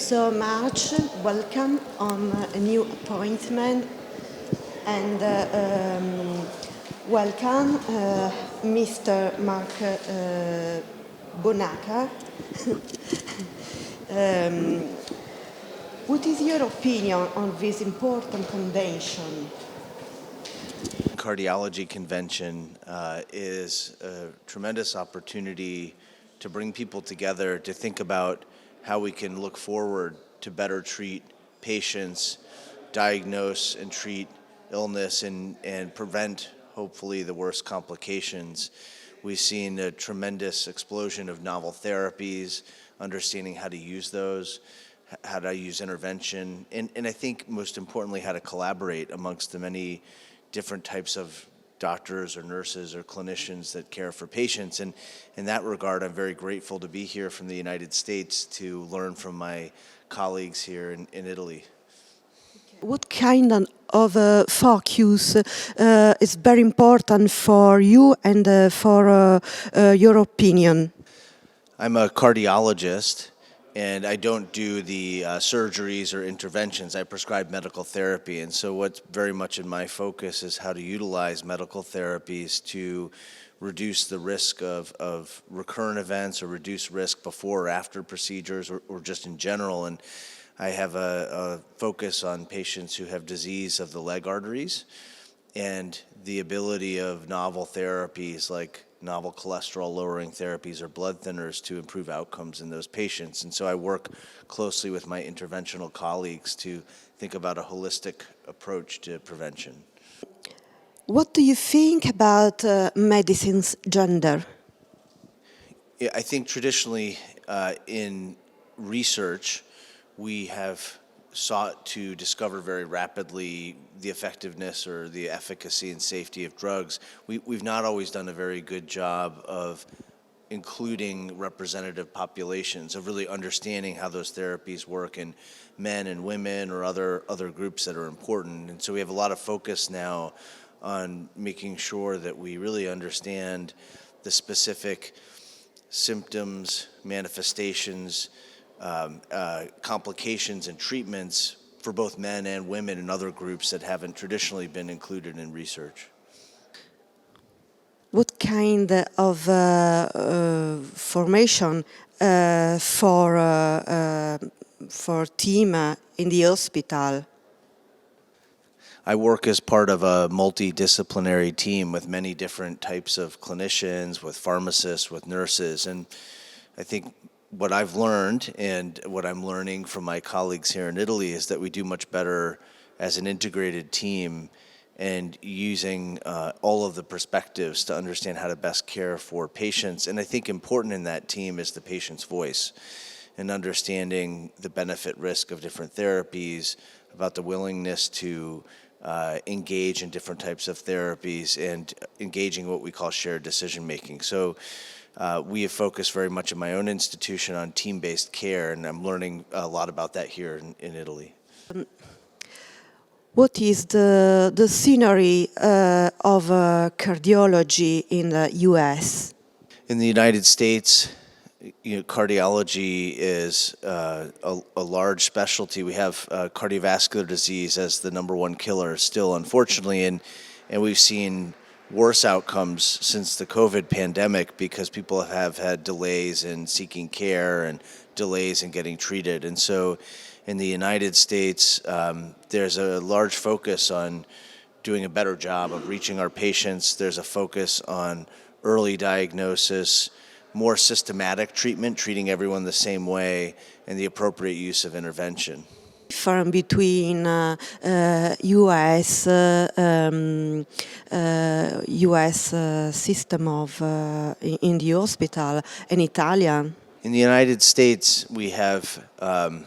so much. Welcome on a new appointment, and welcome Mr. Mark Bonaca. What is your opinion on this important convention? Cardiology convention is a tremendous opportunity to bring people together to think about how we can look forward to better treat patients, diagnose and treat illness, and prevent, hopefully, the worst complications. We've seen a tremendous explosion of novel therapies, understanding how to use those, how to use intervention, and I think most importantly, how to collaborate amongst the many different types of doctors or nurses or clinicians that care for patients. And in that regard, I'm very grateful to be here from the United States to learn from my colleagues here in Italy. What kind of focus is very important for you and for your opinion? I'm a cardiologist, and I don't do the surgeries or interventions. I prescribe medical therapy, and so what's very much in my focus is how to utilize medical therapies to reduce the risk of recurrent events or reduce risk before or after procedures or just in general. And I have a focus on patients who have disease of the leg arteries and the ability of novel therapies like novel cholesterol-lowering therapies or blood thinners to improve outcomes in those patients. And so I work closely with my interventional colleagues to think about a holistic approach to prevention. What do you think about medicine's gender? Yeah, I think traditionally in research, we have sought to discover very rapidly the effectiveness or the efficacy and safety of drugs. We've not always done a very good job of including representative populations, of really understanding how those therapies work in men and women or other groups that are important. And so we have a lot of focus now on making sure that we really understand the specific symptoms, manifestations, complications and treatments for both men and women and other groups that haven't traditionally been included in research. What kind of formation for team in the hospital? I work as part of a multidisciplinary team with many different types of clinicians, with pharmacists, with nurses, and I think what I've learned and what I'm learning from my colleagues here in Italy is that we do much better as an integrated team and using all of the perspectives to understand how to best care for patients. And I think important in that team is the patient's voice and understanding the benefit risk of different therapies, about the willingness to engage in different types of therapies and engaging what we call shared decision making. So we have focused very much in my own institution on team-based care, and I'm learning a lot about that here in Italy. What is the scenery of cardiology in the U.S.? In the United States, cardiology is a large specialty. We have cardiovascular disease as the number one killer still, unfortunately, and we've seen worse outcomes since the COVID pandemic because people have had delays in seeking care and delays in getting treated. And so in the United States, there's a large focus on doing a better job of reaching our patients. There's a focus on early diagnosis, more systematic treatment, treating everyone the same way, and the appropriate use of intervention. Difference between U.S. System of in the hospital and Italian. In the United States, we have a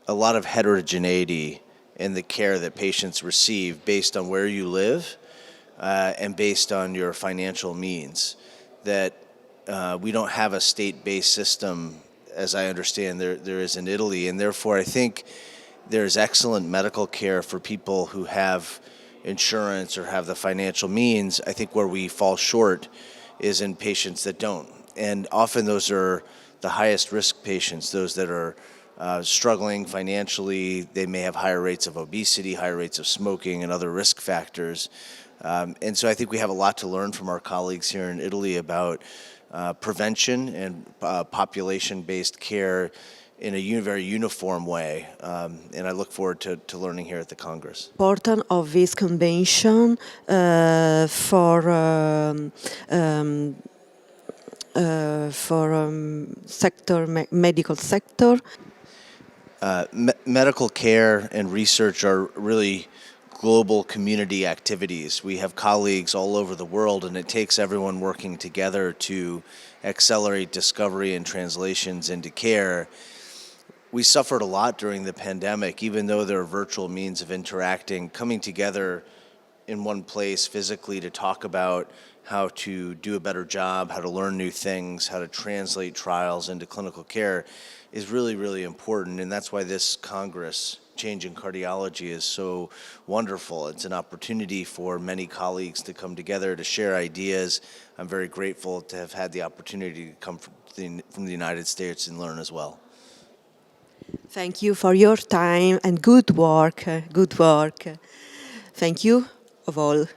lot of heterogeneity in the care that patients receive based on where you live and based on your financial means. That we don't have a state-based system, as I understand there is in Italy, and therefore I think there's excellent medical care for people who have insurance or have the financial means. I think where we fall short is in patients that don't. And often those are the highest risk patients, those that are struggling financially. They may have higher rates of obesity, higher rates of smoking, and other risk factors. And so I think we have a lot to learn from our colleagues here in Italy about prevention and population-based care in a very uniform way. And I look forward to learning here at the Congress. Important of this convention for medical sector. Medical care and research are really global community activities. We have colleagues all over the world, and it takes everyone working together to accelerate discovery and translations into care. We suffered a lot during the pandemic, even though there are virtual means of interacting. Coming together in one place physically to talk about how to do a better job, how to learn new things, how to translate trials into clinical care is really, really important. And that's why this Congress, Change in Cardiology, is so wonderful. It's an opportunity for many colleagues to come together to share ideas. I'm very grateful to have had the opportunity to come from the United States and learn as well. Thank you for your time and good work. Good work. Thank you of all.